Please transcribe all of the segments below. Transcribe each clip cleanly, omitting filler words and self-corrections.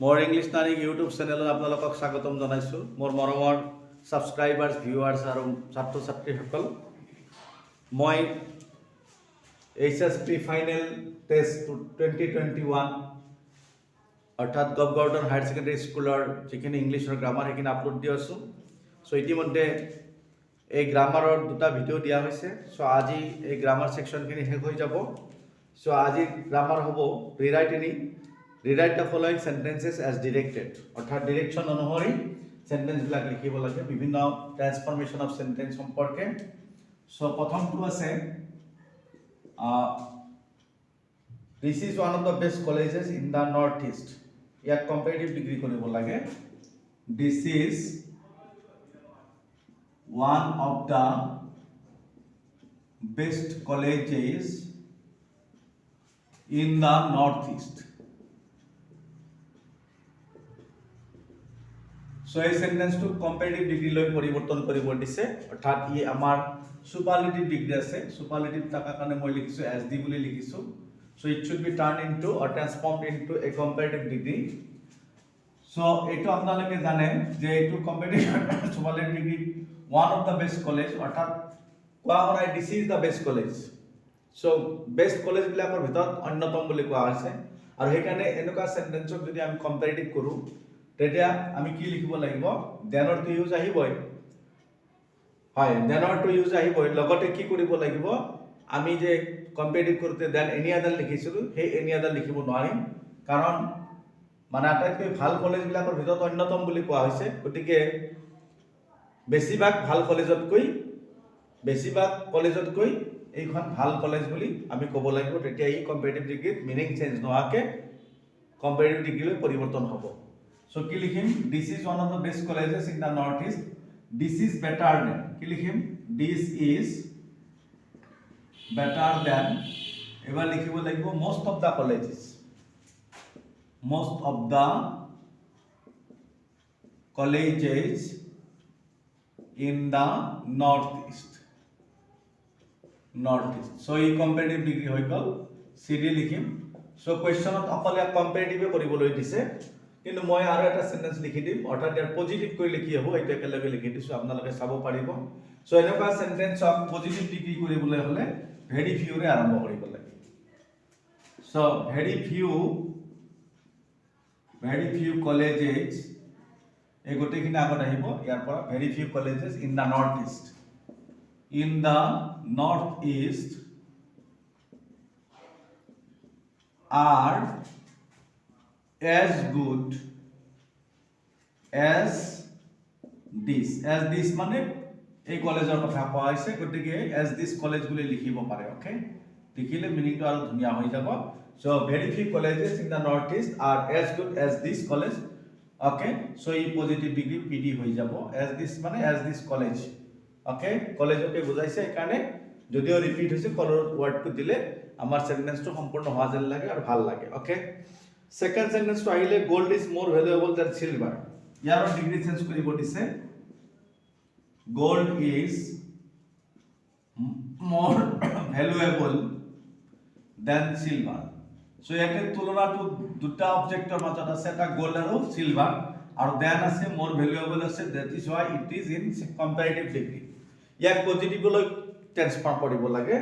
More English learning YouTube channel आपलोक स्वागतम जानाइছো मोर मरমৰ সাবস্ক্ৰাইবাৰ্স viewers আৰু ছাত্ৰ ছাত্ৰীসকল মই এইচএসপি ফাইনেল টেষ্ট 2021 অৰ্থাৎ গভৰ্ণমেণ্ট হায়াৰ সেকেন্ডাৰী স্কুলৰ যিখিনি ইংলিছৰ গ্ৰামাৰ সেইখিনি আপলোড দি আছো সো ইতিমধ্যে এই গ্ৰামাৰৰ দুটা ভিডিও দিয়া হৈছে সো আজি এই গ্ৰামাৰ সেকশনখিনি শেষ হৈ যাব সো আজি গ্ৰামাৰ হ'ব rewrite the following sentences as directed অৰ্থাৎ ডিৰেকশন অনুসৰি সেন্টেন্স বিলাক লিখিব লাগে বিভিন্ন ট্ৰান্সফৰমেশন অফ সেন্টেন্স সম্পৰ্কে সো প্ৰথমটো আছে this is one of the best colleges in the northeast ইয়াত কম্পারেটিভ ডিগ্রি কৰিব লাগে this is one of the best colleges in the northeast so এই সেন্টেন্সটো কম্পারেটিভ ডিগ্রি লৈ পৰিৱৰ্তন কৰিব দিছে অৰ্থাৎ ই আমাৰ সুপাৰলেটিভ ডিগ্ৰি আছে সুপাৰলেটিভ টাকা কাৰণে মই লিখিছো এছ ডি বুলি লিখিছো so it should be turn into or transformed into a comparative degree so এটো আপোনালোকে জানে যে এটো comparative superlative degree one of the best college অৰ্থাৎ কোৱা হয় this is the best college so best college বিলাকৰ ভিতৰত অন্যতম বুলি কোৱা হৈছে আৰু সেইকাৰণে এনেকুৱা সেন্টেন্সক যদি আমি কম্পাৰেটিভ কৰো তেতিয়া আমি কি লিখিব লাগিব দেনৰ টু ইউজ আহিবই হয় দেনৰ টু ইউজ আহিবই লগতে কি কৰিব লাগিব আমি যে কম্পাৰেটিভ কৰতে দেন এনি আদাৰ লিখিছিলো সেই এনি আদাৰ লিখিব নোৱাৰিম কাৰণ মানে আটাইতকৈ ভাল কলেজ বিলাকৰ ভিতৰত অন্যতম বুলি কোৱা হৈছে গতিকে বেছিভাগ ভাল কলেজতকৈ এইখন ভাল কলেজ বুলি আমি ক'ব লাগিব তেতিয়া এই কম্পারেটিভ ডিগ্ৰীত মিনিং চেঞ্জ নোহাকে কম্পাৰেটিভ ডিগ্ৰীলৈ পৰিৱৰ্তন হ'ব So কি লিখিম this is one of the best colleges in the northeast this is better than কি লিখিম this is better than এবাৰ লিখিব লাগিব most of the colleges in the northeast so এই কম্পারেটিভ ডিগ্রি হৈ গল সিডি লিখিম so কোৱেশ্চনত অকল কম্পাৰেটিভে কৰিবলৈ দিছে কিন্তু মই আৰু এটা সেন্টেন্স লিখি দিম অৰ্থাৎ ইয়াৰ পজিটিভ কৰি লিখি হ'ব এটা একেলগে লিখি দিছো আপোনালোকে চাব পাৰিব সো এনেকুৱা সেন্টেন্স অফ পজিটিভ ডিগ্ৰি কৰিবলৈ হলে ভেৰি ফিউ ৰে আৰম্ভ কৰিব লাগে সো ভেৰি ফিউ কলেজেস এই গোটেইখিনি আগত আহিব ইয়াৰ পৰা very few colleges in the north east are as good as this মানে এই কলেজৰ কথা কোৱা হৈছে গতিকে as this কলেজ বুলি লিখিব পাৰে ওকে লিখিলে মিনিংটো আৰু ধুনিয়া হৈ যাব so very few colleges in the north east are as good as this college okay so এই পজিটিভ ডিগ্রি পিডি হৈ যাব as this মানে as this কলেজ ওকে কলেজকে বুজাইছে এখানে যদিও ৰিপিট হৈছে কলৰ ওয়াৰ্ডটো দিলে আমাৰ সেন্টেন্সটো সম্পূৰ্ণ হোৱা যেন লাগে আৰু ভাল লাগে ওকে সেকেন্ড সেন্টেন্স তো আহিলে gold is more valuable than silver ইয়াৰ ডিগ্ৰি চেঞ্জ কৰিব দিছে gold is more valuable than silver so ইয়াতে তুলনাটো দুটা অবজেক্টৰ মাজত আছে এটা গোল্ড আৰু সিলভাৰ আৰু দেন আছে মোৰ ভ্যালুয়েবল আছে that is why it is in comparative degree ইয়াক পজিটিভলৈ ট্ৰান্সফাৰ কৰিব লাগে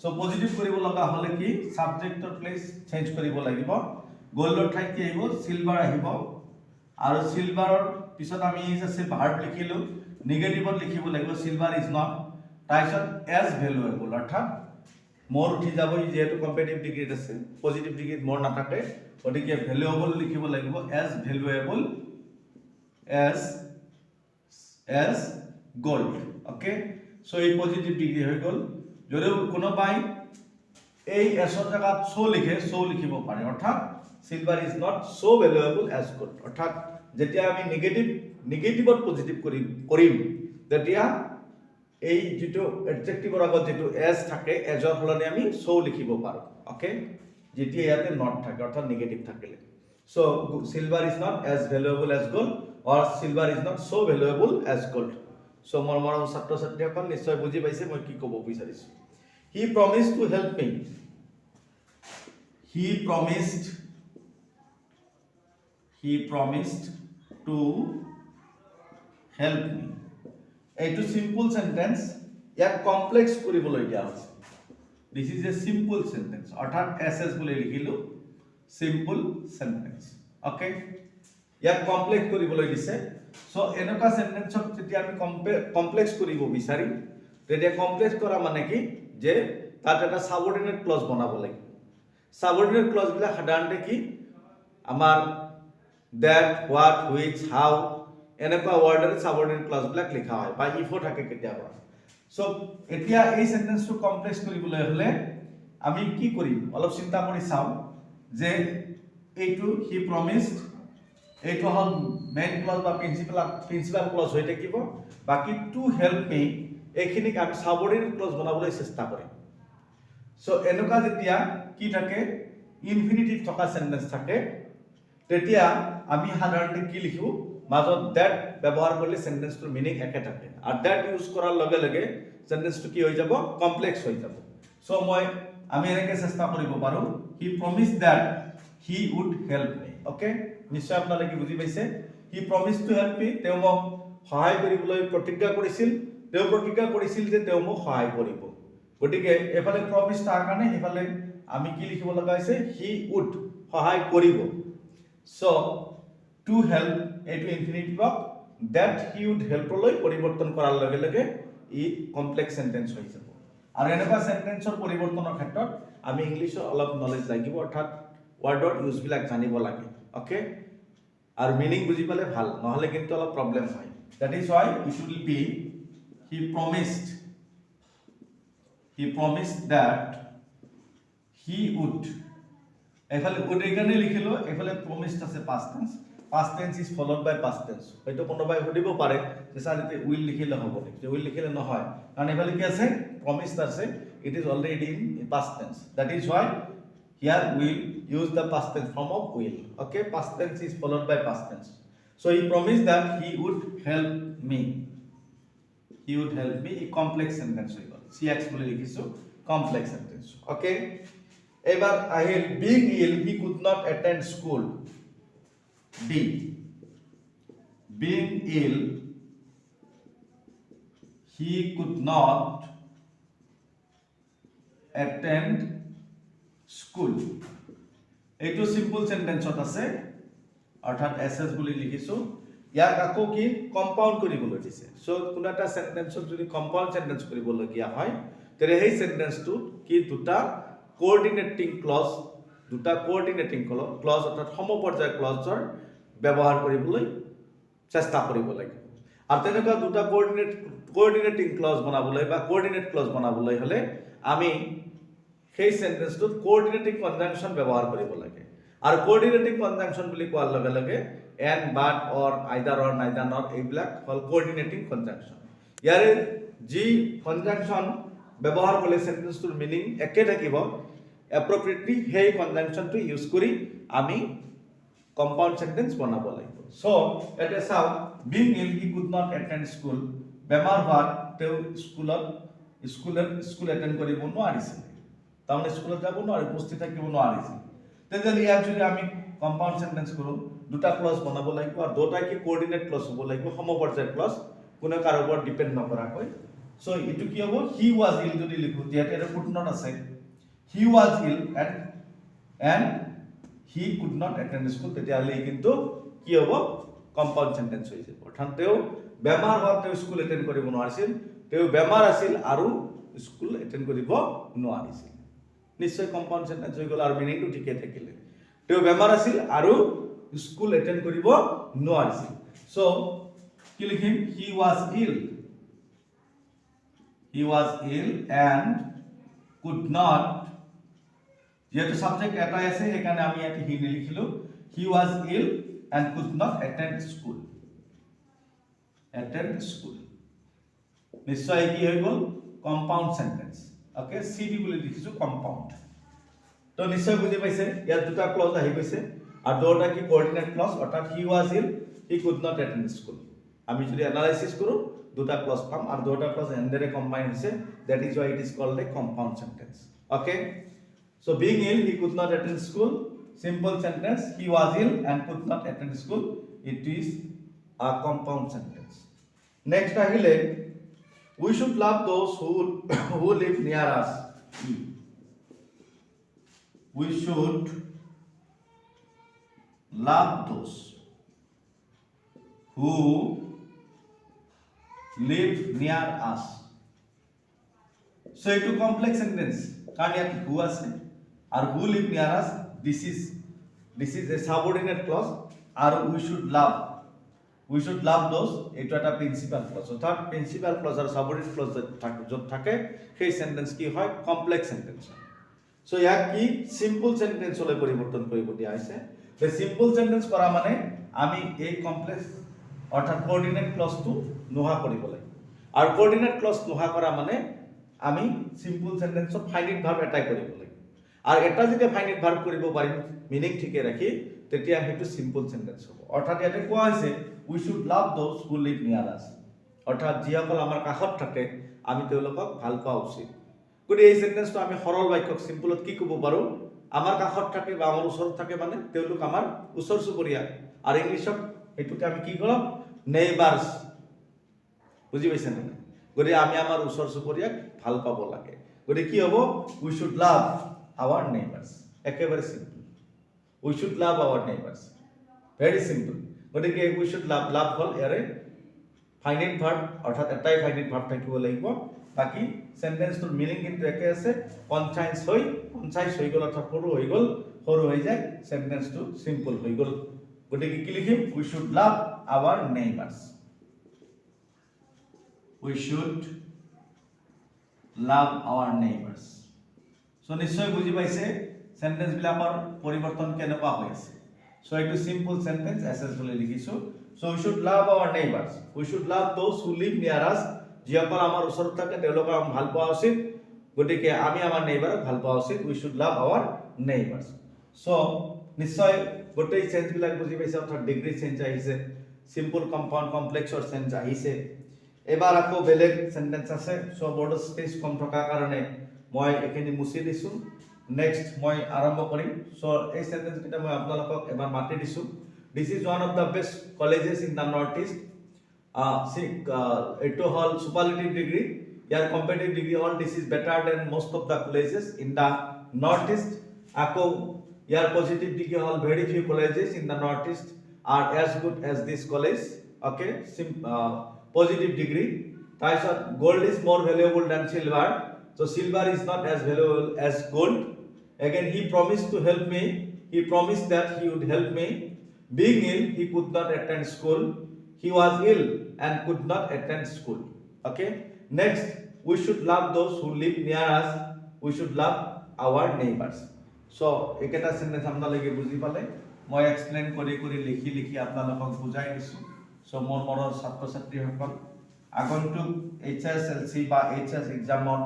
সো পজিটিভ কৰিব লগা হলে কি সাবজেক্টৰ প্লেস চেঞ্জ কৰিব লাগিব গোল্ডৰ ঠাইত কি আহিব সিলভাৰ আহিব আৰু সিলভাৰৰ পিছত আমি আছে ভাৰ্ব লিখিলো নেগেটিভত লিখিব লাগিব সিলভাৰ ইজ নট তাৰপিছত এজ ভ্যালুয়েবল অৰ্থাৎ মোর উঠি যাব যেহেতু কম্পারেটিভ ডিগ্রিত আছে পজিটিভ ডিগ্রিত মোর নাথাকে গতিকে ভ্যালুয়েবল লিখিব লাগিব as valuable as gold okay so এই পজিটিভ ডিগ্রি হৈ গল যদিও কোনোবাই এই এসৰ জায়গাত সো লিখে সো লিখিব পাৰে অৰ্থাৎ silver is not so valuable as gold অৰ্থাৎ যেতিয়া আমি নেগেটিভত পজিটিভ কৰিম তেতিয়া এই যেটো অ্যাডজেক্টিভৰ আগত যেটো এজ থাকে এজৰ ফলনে আমি সো লিখিব পাৰো ওকে যেতিয়া ইয়াতে নট থাকে অৰ্থাৎ নেগেটিভ থাকিলে so silver is not as valuable as gold or silver is not so valuable as gold so মৰমৰ ছাত্ৰ ছাত্ৰীসকল নিশ্চয় বুজি পাইছে মই কি ক'ব বিচাৰিছো he promised to help me he promised he promised to help me. এইটো সিম্পল সেন্টেন্স ইয়াক কমপ্লেক্স কৰিবলৈ দিয়া আছে this is a simple sentence অৰ্থাৎ এসএস বুলি লিখিলো সিম্পল সেন্টেন্স ওকে ইয়াক কমপ্লেক্স কৰিবলৈ দিছে সো এনেকুৱা সেন্টেন্সক যেতিয়া আমি কমপ্লেক্স কৰিব বিচাৰিম তেতিয়া কমপ্লেক্স কৰা মানে কি যে তাত এটা সাবঅৰ্ডিনেট ক্লজ বনাব লাগিব সাবঅৰ্ডিনেট ক্লজ বিলাক সাধাৰণতে কি আমাৰ that what which how এনেকুৱা ওয়ার্ডের সাবঅর্ডিনেট ক্লজ বিলাক লিখা হয় বা ইফো থাকে কেতিয়াবা সো এতিয়া এই সেন্টেন্সটো কমপ্লেক্স কৰিবলৈ হলে আমি কি কৰিম অলপ চিন্তা কৰি চাও যে এইটো হি প্ৰমিসড এইটো হল মেইন ক্লজ বা প্ৰিন্সিপাল ক্লজ হৈ থাকিব বাকি টু হেল্প মি এইখিনিক আমি সাবঅৰ্ডিনেট ক্লজ বনাবলৈ চেষ্টা কৰিম সো এনেকুৱা যেতিয়া কি থাকে ইনফিনিটিভ থকা সেন্টেন্স থাকে তেতিয়া আমি সাধাৰণতে কি লিখো মাজত that ব্যৱহাৰ কৰিলে সেন্টেন্সটোৰ মিনিং একে থাকে আৰু that ইউজ কৰাৰ লগে লগে সেন্টেন্সটো কি হৈ যাব কমপ্লেক্স হৈ যাব সো আমি এনেকৈ চেষ্টা কৰিব পাৰো he promised that he would help me okay নিশ্চয় আপোনালোকে বুজি পাইছে he promised to help me তেওঁ মোক সহায় কৰিবলৈ প্ৰতিজ্ঞা কৰিছিল যে তেওঁ মোক সহায় কৰিব গতিকে এফালে প্ৰমিস তাৰ কাৰণে এফালে আমি কি লিখিব লগা হৈছে he would সহায় কৰিব সো to help এটো infinitive of that he would help লৈ পৰিৱৰ্তন কৰাৰ লগে লগে ই কমপ্লেক্স সেন্টেন্স হৈ যাব আৰু এনেকুৱা সেন্টেন্সৰ পৰিৱৰ্তনৰ ক্ষেত্ৰত আমি ইংলিশৰ অলপ নলেজ লাগিব অৰ্থাৎ ওয়াৰ্ডৰ ইউজ বিলাক জানিব লাগে ওকে আৰু মিনিং বুজি পালে ভাল নহলে কিন্তু অলপ প্ৰবলেম হয় that is why it will be he promised that he would এফালে would এখানে লিখিলো এফালে promised আছে past tense is followed by past tense হয়তো কোনোবাই সুধিব পাৰে যে স্যার এতে will লিখিলে হ'ব নেকি যে will লিখিলে নহয় কাৰণ এফালে কি আছে promised আছে it is already in past tense that is why here will use the past tense form of will okay past tense is followed by past tense so he promised that he would help me a complex sentence হৈ গল cx বুলি লিখিছো complex sentence okay এবার আহিল being ill he could not attend school b being ill he could not attend school এইটো simple সেন্টেন্সত আছে অর্থাৎ SS বুলি লিখিছো ইয়াক আকৌ কি কম্পাউন্ড কৰিবলৈ দিছে সো কোন এটা সেন্টেন্সত যদি কম্পাউন্ড সেন্টেন্স কৰিবলগীয়া হয় তেৰে সেই সেন্টেন্সটো কি দুটা কোঅৰ্ডিনেটিং ক্লজ অৰ্থাৎ সমপৰ্যায় ক্লজৰ ব্যৱহাৰ কৰিবলৈ চেষ্টা কৰিব লাগিব আৰু তেনেকুৱা দুটা কোঅৰ্ডিনেটিং ক্লজ বনাবলৈ বা কোঅৰ্ডিনেট ক্লজ বনাবলৈ হলে আমি সেই সেন্টেন্সটোত কোঅৰ্ডিনেটিং কনজাংশন ব্যৱহাৰ কৰিব লাগে আৰু কোঅৰ্ডিনেটিং কনজাংশন বুলি কোৱাৰ লগে লগে and but or either or neither nor এইবিলাক হল কোঅৰ্ডিনেটিং কনজাংশন ইয়াৰে যি কনজাংশন ব্যৱহাৰ কৰিলে সেন্টেন্সটোৰ মিনিং একে থাকিব appropriately সেই কনজাংশনটো ইউজ কৰি আমি কম্পাউন্ড সেন্টেন্স বনাব লাগিব সো এটা চাও being ill he could not attend school বেমাৰ হোৱাত তেওঁ স্কুল এটেন্ড কৰিব নোৱাৰিছিল তাৰমানে স্কুলত যাব নোৱাৰি উপস্থিত থাকিব নোৱাৰিছিল তেতিয়াহ'লে ইয়াত যদি আমি কম্পাউন্ড সেন্টেন্স কৰো দুটা ক্লজ বনাব লাগিব আৰু দুটা কি কোঅৰ্ডিনেট ক্লজ হ'ব লাগিব সমপৰ্যায় ক্লজ কোনো কাৰো ওপৰত ডিপেন্ড নকৰাকৈ সো ইটো কি হ'ব he was ill যদি লিখো যেতে এটা ফুটনোট আছে he was ill and he could not attend school তেতিয়াহ'লে কিন্তু কি হ'ব কম্পাউন্ড সেন্টেন্স হৈ যাব অৰ্থাৎ তেওঁ বেমাৰ হোৱাত তেওঁ স্কুল এটেন্ড কৰিব নোৱাৰিছিল তেওঁ বেমাৰ আছিল আৰু স্কুল এটেন্ড কৰিব নোৱাৰিছিল নিশ্চয় কম্পাউন্ড সেন্টেন্স হৈ গ'ল আৰু মিনিংটো ঠিকে থাকিলে তেওঁ বেমাৰ আছিল আৰু স্কুল এটেন্ড কৰিব নোৱাৰিছিল সো কি লিখিম he was ill and could not যেহেতু সাবজেক্ট এটাই আছে সেইকাৰণে আমি ইয়াতে হি লিখিলো he was ill and could not attend school নিশ্চয় কি হৈ গ'ল কম্পাউন্ড সেন্টেন্স ওকে সিডি বুলি লিখিছো কম্পাউন্ড তো নিশ্চয় বুজি পাইছে ইয়াত দুটা ক্লজ আহি গৈছে আৰু দুটা কি কোঅৰ্ডিনেট ক্লজ অৰ্থাৎ he was ill he could not attend school আমি যদি এনালাইসিস কৰো দুটা ক্লজ পাম আৰু দুটা ক্লজ এন্ডেৰে কম্বাইন হৈছে that is why it is called a compound sentence okay so being ill he could not attend school simple sentence. He was ill and could not attend school. It is a compound sentence. Next ahile, we should love those who live near us. We should love those who live near us. So itu complex sentence. Kan yat who ase আর who live near us, this is a subordinate clause. আর we should love those, এটা একটা principal clause. অর্থাৎ principal clause আর subordinate clause যত থাকে সেই sentence কি হয়, কমপ্লেক্স সেন্টেন্স হয়। সো ইয়াক কি সিম্পল সেন্টেন্স হলে পরিবর্তন কৰিব দিয়া হৈছে। যে সিম্পল সেন্টেন্স কৰা মানে আমি এই কমপ্লেক্স অৰ্থাৎ কোঅৰ্ডিনেট ক্লজটো নোহা কৰিব লাগিব। আৰু কোঅৰ্ডিনেট ক্লজ নোহা কৰা মানে আমি সিম্পল সেন্টেন্সত ফাইনাইট ভাৰ্ব এটাই কৰিব লাগিব। আৰ এটা যেতিয়া ফাইনাইট ভাৰ্ব কৰিব পাৰিম মিনিং ঠিকে ৰাখি, তেতিয়া হেতু সিম্পল সেন্টেন্স হ'ব। অৰ্থাৎ ইয়াতে কোৱা হৈছে we should love those who live near us, অৰ্থাৎ যিসকল আমাৰ কাষত থাকে আমি তেওঁলোকক ভাল পোৱা উচিত। গতিকে এই সেন্টেন্সটো আমি সৰল বাক্যক সিম্পলত কি ক'ব পাৰো, আমাৰ কাষত থাকে বা আমাৰ ওচৰত থাকে মানে তেওঁলোক আমাৰ ওচৰ চুবুৰীয়া। আৰু ইংলিছত এটোকে আমি কি ক'ম, নেইবাৰ্স। বুজি পাইছে নে? গতিকে আমি আমাৰ ওচৰ চুবুৰীয়াক ভাল পাব লাগে। গতিকে কি হ'ব, we should love our neighbors. একেবাৰে simple, we should love our neighbors, very simple. গতিকে we should love হল ইয়াৰে ফাইনাইট ভাৰ্ব, অৰ্থাৎ এটাই ফাইনাইট ভাৰ্ব থাকিব লাগিব। বাকি সেন্টেন্সটোৰ মিনিং কিন্তু একে আছে। কনসাইজ হৈ গ'ল অৰ্থাৎ সৰু হৈ যায়, সেন্টেন্সটো সিম্পল হৈ গ'ল। গতিকে কি লিখিম, we should love our neighbors. We should love our neighbors. So নিশ্চয় বুজি পাইছে সেন্টেন্স বিলাকৰ পৰিৱৰ্তন কেনেকুৱা হৈ আছে। So it is simple sentence SS বলে লিখিছো। So we should love our neighbors. We should love those who live near us. যিসকল আমাৰ ওচৰত থাকে তেওঁলোকক আমি ভাল পোৱা উচিত। গতিকে আমি আমাৰ নেইবাৰক ভাল পোৱা উচিত। We should love our neighbors. So নিশ্চয় গোটেই চেঞ্জ বিলাক বুজি পাইছে, অৰ্থাৎ ডিগ্ৰী চেঞ্জ আহিছে, সিম্পল কম্পাউণ্ড কমপ্লেক্সৰ চেঞ্জ আহিছে। এবাৰ আকৌ বেলেগ সেন্টেন্স আছে। সো বৰ্ডৰ স্পেচ কম থকাৰ কাৰণে মই এখিনি মুছি দিছো। নেক্সট মই আৰম্ভ কৰিম। সো এই সেন্টেন্স কিটা মই আপোনালোকক এবাৰ মাতি দিছো। This is one of the best colleges in the northeast. It hall superlative degree. Your competitive degree all this is better than most of the colleges in the northeast. Ako your positive degree all very few colleges in the northeast are as good as this college. Okay, positive degree. Taishat gold is more valuable than silver. So silver is not as valuable as gold. Again, he promised to help me. He promised that he would help me. Being ill, he could not attend school. He was ill and could not attend school. Okay. Next, we should love those who live near us. We should love our neighbors. So, eketa sentence আপোনালোকে বুজি পালে। মই explain কৰি লিখি আপোনালোকক বুজাই দিছো। So, মোৰ মৰৰ ছাত্ৰ ছাত্ৰীসকল আগন্তুক HSLC বা HS এক্সামত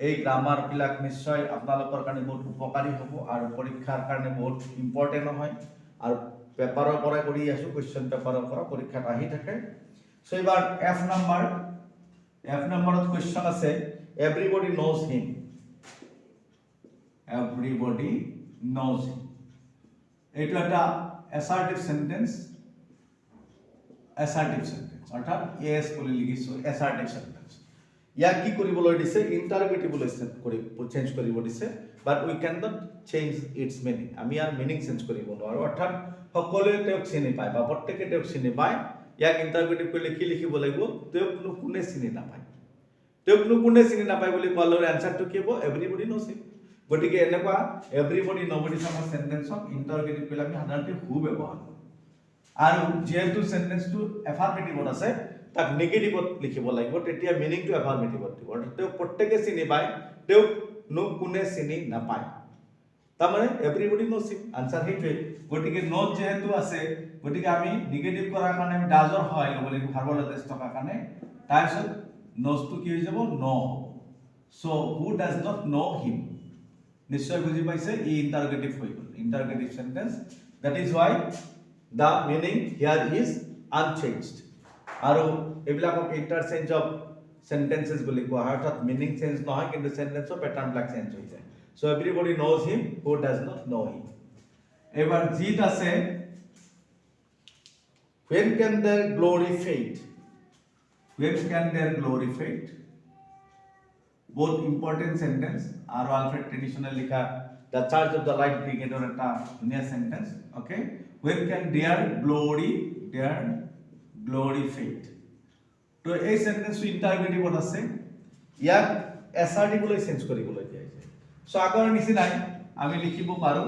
এই গ্ৰামাৰ বিলাক নিশ্চয় আপোনালোকৰ কাৰণে বহুত উপকাৰী হ'ব আৰু পৰীক্ষাৰ কাৰণে বহুত ইম্পৰ্টেন্ট হয়। আৰু পেপাৰৰ পৰা কৰি আছো, কোৱেশ্চন পেপাৰৰ পৰা পৰীক্ষাত আহি থাকে। সো এবাৰ F নম্বৰত কোৱেশ্চন আছে, এভৰিবডি নোজ হিম। এভৰিবডি নোজ হিম, এইটো এটা অ্যাসাৰ্টিভ সেন্টেন্স। অৰ্থাৎ এস বুলি লিখিছো, অ্যাসাৰ্টিভ সেন্টেন্স। ইয়াক কি কৰিবলৈ দিছে, ইন্টাৰগেটিভলৈ চেঞ্জ কৰিব দিছে, but we can not change its meaning. আমি ইয়াৰ মিনিং চেঞ্জ কৰিব নোৱাৰো। অৰ্থাৎ সকলোৱে তেওঁক চিনি পায় বা প্ৰত্যেকে তেওঁক চিনি পায়। ইয়াক ইন্টাৰগেটিভ কৰিলে কি লিখিব লাগিব, তেওঁকনো কোনে চিনি নাপায়। তেওঁকনো কোনে চিনি নাপায় বুলি কোৱাৰ এনসাৰটো কি হ'ব, এভৰিবডি নোজ হিম। গতিকে এনেকুৱা এভৰিবডি নবডি থকা সেন্টেন্সক ইন্টাৰগেটিভ কৰিলে আমি সাধাৰণতে হু ব্যৱহাৰ কৰোঁ। আৰু যেহেতু সেন্টেন্সটো এফাৰ্মেটিভত আছে, তাক নেগেটিভত লিখিব লাগিব, তেতিয়া মিনিংটো এফাৰ্মেটিভত দিব। অৰ্থাৎ তেওঁক প্ৰত্যেকে চিনি পায়, তেওঁকনো কোনে চিনি নাপায়। তাৰমানে এভৰিবডি নোজ হিম, আনসাৰ সেইটোৱে। গতিকে নোজ যেহেতু আছে, গতিকে আমি নেগেটিভ কৰাৰ কাৰণে আমি ডাজৰ সহায় ল'ব লাগিব ভাৰ্বল এটেচ থকাৰ কাৰণে। তাৰপিছত নোজটো কি হৈ যাব, ন হ'ব। So who does not know him, নিশ্চয় বুজি পাইছে, ই ইন্টাৰগেটিভ হৈ গ'ল, interrogative sentence. That is why the meaning here is unchanged. আৰু এইবিলাকক ইন্টাৰচেঞ্জ অফ সেন্টেন্সেস বুলি কোৱা হয়। অৰ্থাৎ মিনিং চেঞ্জ নহয়, কিন্তু সেন্টেন্সৰ প্যাটাৰ্ন বিলাক চেঞ্জ হৈ যায়। So everybody knows him, who does not know him. এবার জিত আছে when can their glory fade, when can their glory fade, both important sentence are Alfred traditional লেখা the church of the light ব্রিগেডের একটা দুনিয়া sentence okay when can their glory fade তো এই sentence ইন্টারগেটিভত আছে ইয়াক এছাৰ্টিভলৈ চেঞ্জ কৰিবলৈ দিয়া হৈছে সো আগৰ নিচিনাই আমি লিখিব পাৰো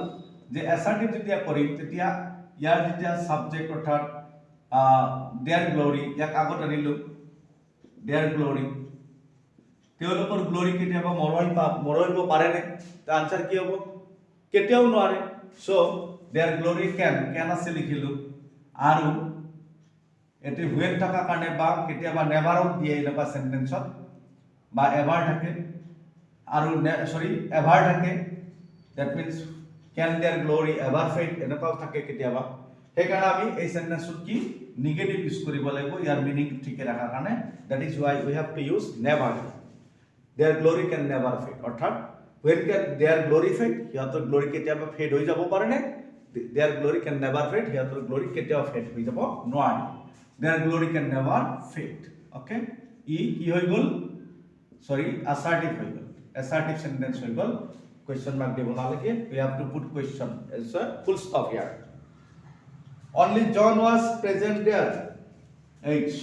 যে এছাৰ্টিভ যেতিয়া কৰিম তেতিয়া ইয়াৰ যেতিয়া সাবজেক্ট অৰ্থাৎ দেয়াৰ গ্লোৰি ইয়াক আগত আনিলো দেয়াৰ গ্লোৰি তেওঁলোকৰ গ্লোৰি কেতিয়াবা মৰইব পাৰে নে তাৰ আনসাৰ কি হ'ব কেতিয়াও নোৱাৰে সো দেয়াৰ গ্লোৰি কেন আছে লিখিলো আৰু এটি হুৱেন থকা কাৰণে বা কেতিয়াবা নেভাৰক দিয়ে এনেকুৱা সেন্টেন্সত বা এভাৰ থাকে আৰু সৰি এভাৰ থাকে that means can their glory ever fade এনেকুৱা থাকে কেতিয়াবা সেইকাৰণে আমি এই সেন্টেন্সত কি নেগেটিভ ইউজ কৰিব লাগিব ইয়াৰ মিনিং ঠিকে ৰাখাৰ কাৰণে that is why we have to use never their glory can never fade অৰ্থাৎ when can their glory fade সিহঁতৰ glory কেতিয়াবা ফেড হৈ যাব পাৰে নে their glory can never fade সিহঁতৰ glory কেতিয়াও ফেড হৈ যাব নোৱাৰে their glory can never fade okay ই কি হৈ গল সৰি assertive হৈ গল assertive sentence হৈ গল question mark দিব নালাগে we have to put question as a full stop here only John was present there h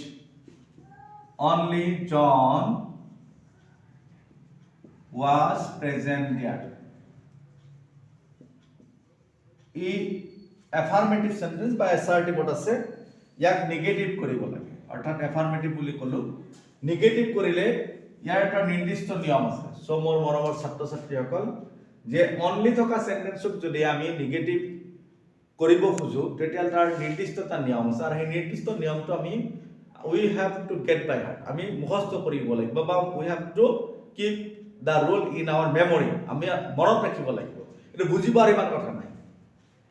only John was present there E affirmative sentence বা assertive what আছে ইয়াক negative কৰিব লাগে অৰ্থাৎ affirmative বুলি কলো নেগেটিভ কৰিলে ইয়াৰ এটা নিৰ্দিষ্ট নিয়ম আছে সো মোৰ মৰমৰ ছাত্ৰ ছাত্ৰীসকল যে অনলি থকা সেন্টেন্সক যদি আমি নেগেটিভ কৰিব খুজো তেতিয়া তাৰ নিৰ্দিষ্ট এটা নিয়ম আছে আৰু এই নিৰ্দিষ্ট নিয়মটো আমি we have to get by heart আমি মুখস্থ কৰিব লাগিব বা we have to keep the rule in our memory আমি মনত ৰাখিব লাগিব এটা বুজিব আৰু ইমান কথা নাই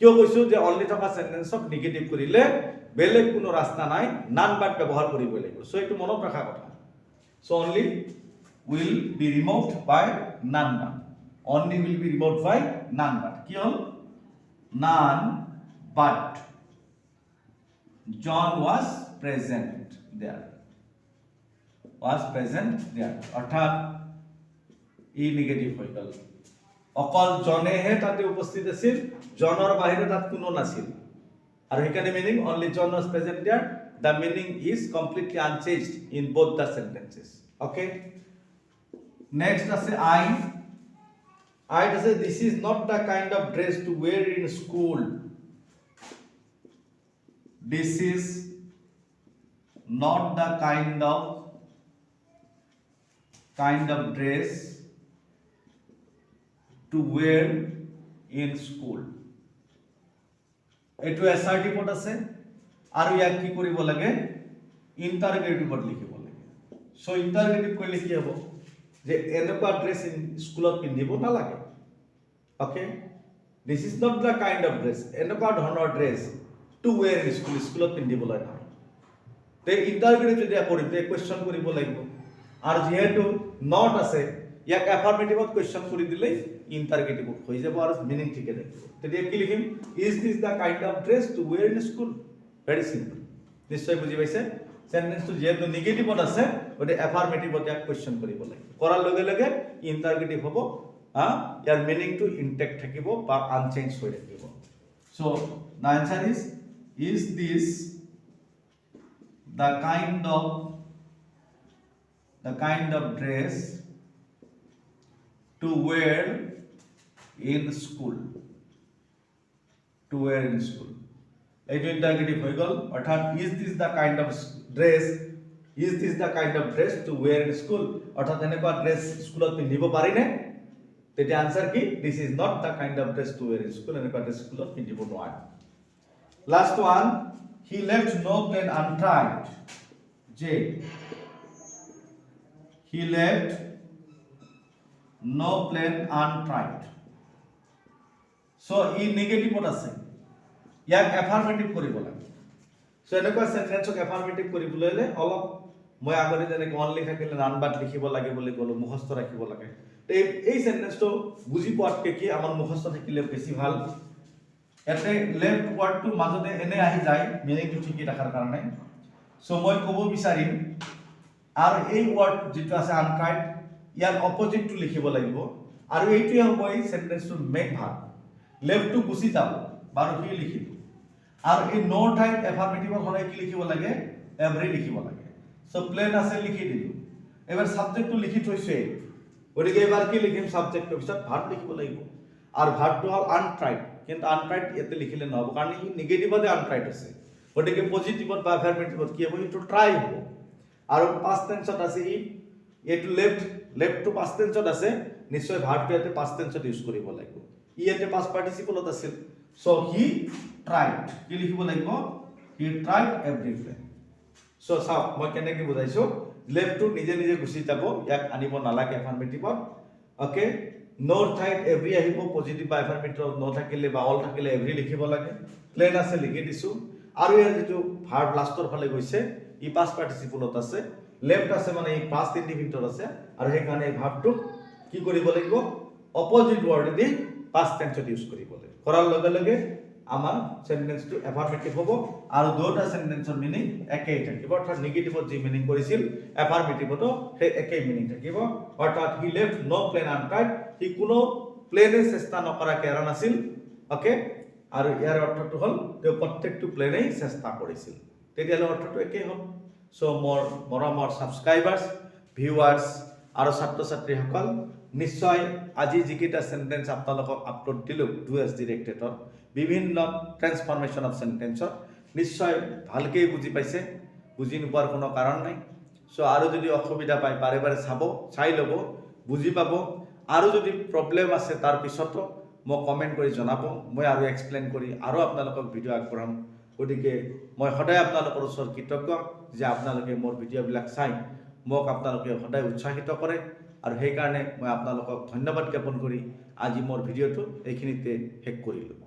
কিয় কৈছো যে অনলি থকা সেন্টেন্সক নেগেটিভ কৰিলে বেলেগ কোনো ৰাস্তা নাই নান বাট ব্যৱহাৰ কৰিব লাগিব সো এটো মনত ৰাখা কথা so only will be removed by none but only will be removed by none but কি হল none but John was present there অর্থাৎ ই নেগেটিভ হৈ গল অকল জনেহে তাতে উপস্থিত আছিল জনৰ বাহিৰে তাত কোনো নাছিল আৰু হেকানে meaning only John was present there the meaning is completely unchanged in both the sentences okay next আছে I say this is not the kind of dress to wear in school this is not the kind of dress to wear in school এটো assertive আছে আৰু ইয়াক কি কৰিব লাগে ইন্টাৰগেটিভত লিখিব লাগে সো ইন্টাৰগেটিভ কৰিলে কি হ'ব যে এনেকুৱা ড্ৰেছ স্কুলত পিন্ধিব নালাগে okay this is not the kind of dress এনেকুৱা ধৰণৰ ড্ৰেছ টু ওয়্যাৰ ইন স্কুলত পিন্ধিবলৈ নহয় তে ইন্টাৰগেটিভ যদি কৰিম তে কোৱেশ্চন কৰিব লাগিব আৰু যেহেতু নট আছে ইয়াক এফাৰ্মেটিভত কোৱেশ্চন কৰি দিলে ইন্টাৰগেটিভ হৈ যাব আৰু মিনিং ঠিকে থাকিব তেতিয়া কি লিখিম is this the kind of dress to wear in school very simple নিশ্চয় বুজি পাইছে সেন্টেন্সটো যেহেতু নেগেটিভত আছে ওতে এফাৰ্মেটিভত ইয়াক কোৱেশ্চন কৰিব লাগে কৰাৰ লগে লগে ইন্টাৰগেটিভ হ'ব ইয়াৰ মিনিংটো ইনটেক্ট থাকিব বা আনচেঞ্জ হৈ থাকিব so the answer is this the kind of dress to wear in school এইটো ইন্টাৰগেটিভ হৈ গল অৰ্থাৎ is this the kind of dress to wear in school অৰ্থাৎ এনেকুৱা ড্ৰেছ স্কুলত পিন্ধিব পাৰি নে তেতিয়া আনসার কি this is not the kind of dress to wear in school এনেকুৱা ড্ৰেছ স্কুলত পিন্ধিব নোৱাৰে last one he left no plane untried j he left no plane untried so ই নেগেটিভত আছে ইয়াক এফাৰ্মেটিভ কৰিব লাগে সো এনেকুৱা সেন্টেন্সক এফাৰ্মেটিভ কৰিবলৈ হলে অলপ মই আগতে যেনেকৈ অনলি থাকিলে নান বাট লিখিব লাগে বুলি ক'লো মুখস্থ ৰাখিব লাগে তে এই সেন্টেন্সটো বুজি পোৱাতকে কি আমাৰ মুখস্থ থাকিলে বেছি ভাল ইয়াতে লেফট ৱাৰ্ডটো মাজতে এনে আহি যায় মিনিংটো ঠিকই ৰাখাৰ কাৰণে সো মই ক'ব বিচাৰিম আৰু এই ৱাৰ্ড যেটো আছে আনটাইড ইয়াৰ অপজিটটো লিখিব লাগিব আৰু এইটোৱে হ'ব এই সেন্টেন্সটো মেক ভাৰ্ব লেফটটো গুচি যাব বাৰু কি লিখিব আৰু এই নো টাইপ এফাৰ্মেটিভৰ হ'লে কি লিখিব লাগে এভৰি লিখিব লাগে সো প্লেন আছে লিখি দিলো এবাৰ সাবজেক্টটো লিখি থৈছে গতিকে এবাৰ কি লিখিম সাবজেক্টৰ পিছত ভাৰ্ব লিখিব লাগিব আৰু ভাৰ্বটো হ'ল আনটাইড কিন্তু আনটাইড ইয়াতে লিখিলে নহ'ব কাৰণ ই নিগেটিভতে আনটাইড আছে গতিকে পজিটিভত বা এফাৰ্মেটিভত কি হ'ব এইটো ট্ৰাই হ'ব আৰু পাষ্ট টেন্সত আছে ই এইটো লেফটটো পাষ্ট টেন্সত আছে নিশ্চয় ভাৰ্বটো ইয়াতে পাষ্ট টেন্সত ইউজ কৰিব লাগিব ই ইয়াতে পাষ্ট পাৰ্টিসিপলত আছিল সো হি ট্ৰাইড কি লিখিব লাগিব হি ট্ৰাইড এভৰিথিং সো চাওক মই কেনেকৈ বুজাইছো লেফটটো নিজে নিজে গুচি যাব ইয়াক আনিব নালাগে এফাৰ্মেটিভত ওকে নো ঠাইত এভৰি আহিব পজিটিভ বা এফাৰ্মেটিভ নো থাকিলে বা অল থাকিলে এভৰি লিখিব লাগে প্লেন আছে লিখি দিছো আৰু ইয়াৰ যেটো ভাৰ্ব লাষ্টৰ ফালে গৈছে ই পাষ্ট পাৰ্টিসিপলত আছে লেফট আছে মানে ই পাষ্ট ইনডিফিনিটত আছে আৰু সেই কাৰণে এই ভাৰ্বটো কি কৰিব লাগিব অপজিট ৱৰ্ড দি পাষ্ট টেন্সত ইউজ কৰিব লাগিব কৰাৰ লগে লগে আমাৰ সেন্টেন্সটো এফাৰ্মেটিভ হ'ব আৰু দুটা সেন্টেন্সৰ মিনিং একেই থাকিব অৰ্থাৎ নেগেটিভত যি মিনিং কৰিছিল এফাৰ্মেটিভতো সেই একেই মিনিং থাকিব অৰ্থাৎ he left no plane untied he কোনো প্লেনে চেষ্টা নকৰাকে এৰা নাছিল ওকে আৰু ইয়াৰ অৰ্থটো হ'ল তেওঁ প্ৰত্যেকটো প্লেনেই চেষ্টা কৰিছিল তেতিয়ালে অৰ্থটো একেই হ'ল সো মৰমৰ সাবস্ক্ৰাইবাৰ্ছ ভিউৱাৰ্ছ আৰু ছাত্ৰ ছাত্ৰীসকল নিশ্চয় আজি যিকেইটা সেন্টেন্স আপোনালোকক আপলোড দিলো ডু এছ ডিৰেক্টেটৰ বিভিন্ন ট্ৰান্সফৰমেশন অফ সেন্টেন্সৰ নিশ্চয় ভালকে বুজি পাইছে বুজি নোপোৱাৰ কোনো কাৰণ নাই সো আৰু যদি অসুবিধা পায় বাৰে বাৰে চাই ল'ব বুজি পাব আৰু যদি প্ৰবলেম আছে তাৰ পিছতো মই কমেন্ট কৰি জনাব মই আৰু এক্সপ্লেইন কৰি আৰু আপোনালোকক ভিডিও আগবঢ়াম গতিকে মই সদায় আপোনালোকৰ ওচৰত কৃতজ্ঞ যে আপোনালোকে মোৰ ভিডিওবিলাক চাই মোক আপোনালোকে সদায় উৎসাহিত কৰে আৰু সেই কাৰণে মই আপোনালোকক ধন্যবাদ জ্ঞাপন কৰি আজি মোৰ ভিডিওটো এইখিনিতে শেষ কৰিলোঁ